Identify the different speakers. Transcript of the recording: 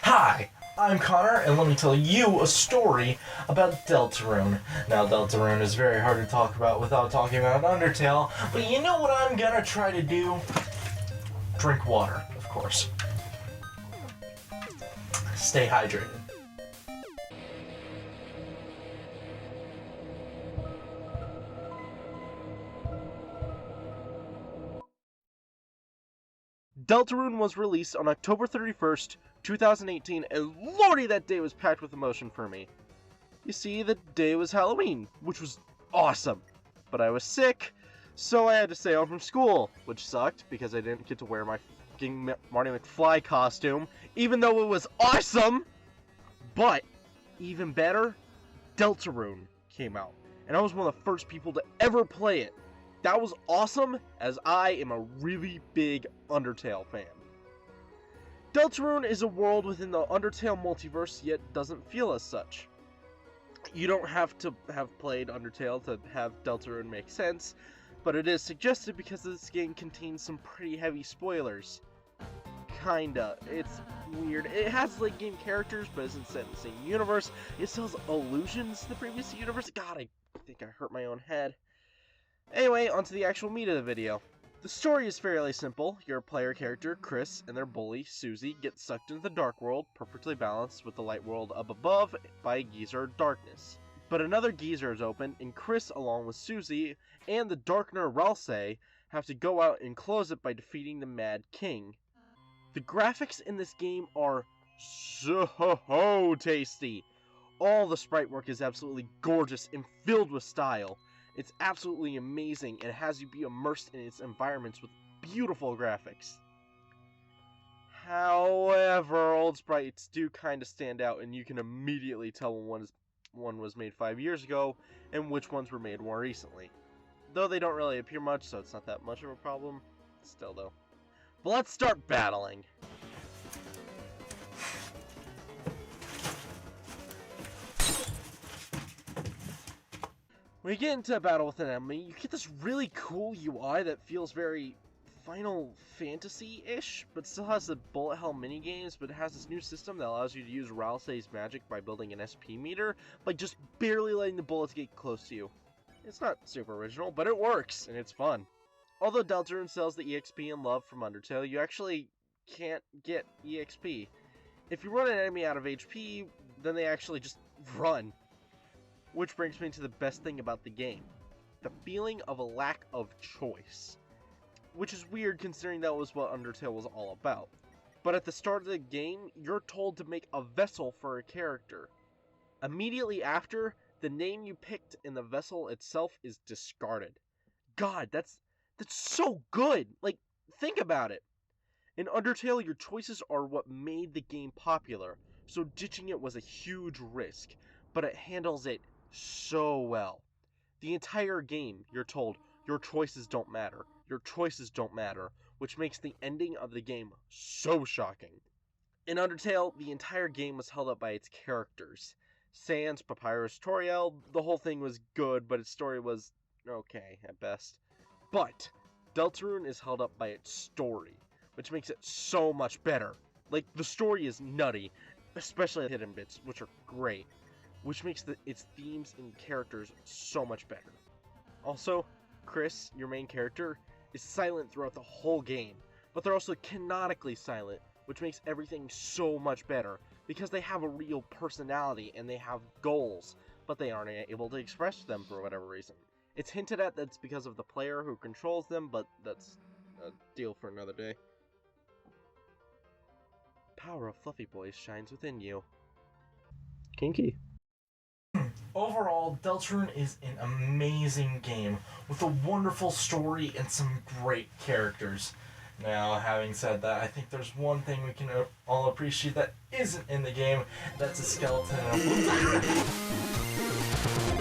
Speaker 1: Hi, I'm Connor, and let me tell you a story about Deltarune. Now, Deltarune is very hard to talk about without talking about Undertale, but you know what I'm gonna try to do? Drink water, of course. Stay hydrated. Deltarune was released on October 31st, 2018, and lordy, that day was packed with emotion for me. You see, the day was Halloween, which was awesome. But I was sick, so I had to stay home from school, which sucked because I didn't get to wear my fucking Marty McFly costume, even though it was awesome. But, even better, Deltarune came out, and I was one of the first people to ever play it. That was awesome, as I am a really big Undertale fan. Deltarune is a world within the Undertale multiverse, yet doesn't feel as such. You don't have to have played Undertale to have Deltarune make sense, but it is suggested because this game contains some pretty heavy spoilers. Kinda. It's weird. It has late game characters, but isn't set in the same universe. It still has allusions to the previous universe. God, I think I hurt my own head. Anyway, onto the actual meat of the video. The story is fairly simple. Your player character, Chris, and their bully, Susie, get sucked into the dark world, perfectly balanced with the light world up above by a geyser of darkness. But another geyser is open, and Chris, along with Susie, and the Darkner Ralsei, have to go out and close it by defeating the Mad King. The graphics in this game are so tasty. All the sprite work is absolutely gorgeous and filled with style. It's absolutely amazing and has you be immersed in its environments with beautiful graphics. However, old sprites do kind of stand out, and you can immediately tell when one was made 5 years ago and which ones were made more recently. Though they don't really appear much, so it's not that much of a problem. Still though. But let's start battling. When you get into a battle with an enemy, you get this really cool UI that feels very Final Fantasy-ish, but still has the bullet hell minigames, but it has this new system that allows you to use Ralsei's magic by building an SP meter, by just barely letting the bullets get close to you. It's not super original, but it works, and it's fun. Although Deltarune sells the EXP and love from Undertale, you actually can't get EXP. If you run an enemy out of HP, then they actually just run. Which brings me to the best thing about the game. The feeling of a lack of choice. Which is weird considering that was what Undertale was all about. But at the start of the game, you're told to make a vessel for a character. Immediately after, the name you picked in the vessel itself is discarded. God, that's so good! Like, think about it. In Undertale, your choices are what made the game popular, so ditching it was a huge risk, but it handles it so well. The entire game, you're told, your choices don't matter. Your choices don't matter, which makes the ending of the game so shocking. In Undertale, the entire game was held up by its characters. Sans, Papyrus, Toriel, the whole thing was good, but its story was okay at best. But Deltarune is held up by its story, which makes it so much better. Like, the story is nutty, especially the hidden bits, which are great, which makes its themes and characters so much better. Also, Chris, your main character, is silent throughout the whole game, but they're also canonically silent, which makes everything so much better, because they have a real personality and they have goals, but they aren't able to express them for whatever reason. It's hinted at that's because of the player who controls them, but that's a deal for another day. Power of Fluffy Boys shines within you. Kinky. Overall, Deltarune is an amazing game with a wonderful story and some great characters. Now, having said that, I think there's one thing we can all appreciate that isn't in the game. That's a skeleton and a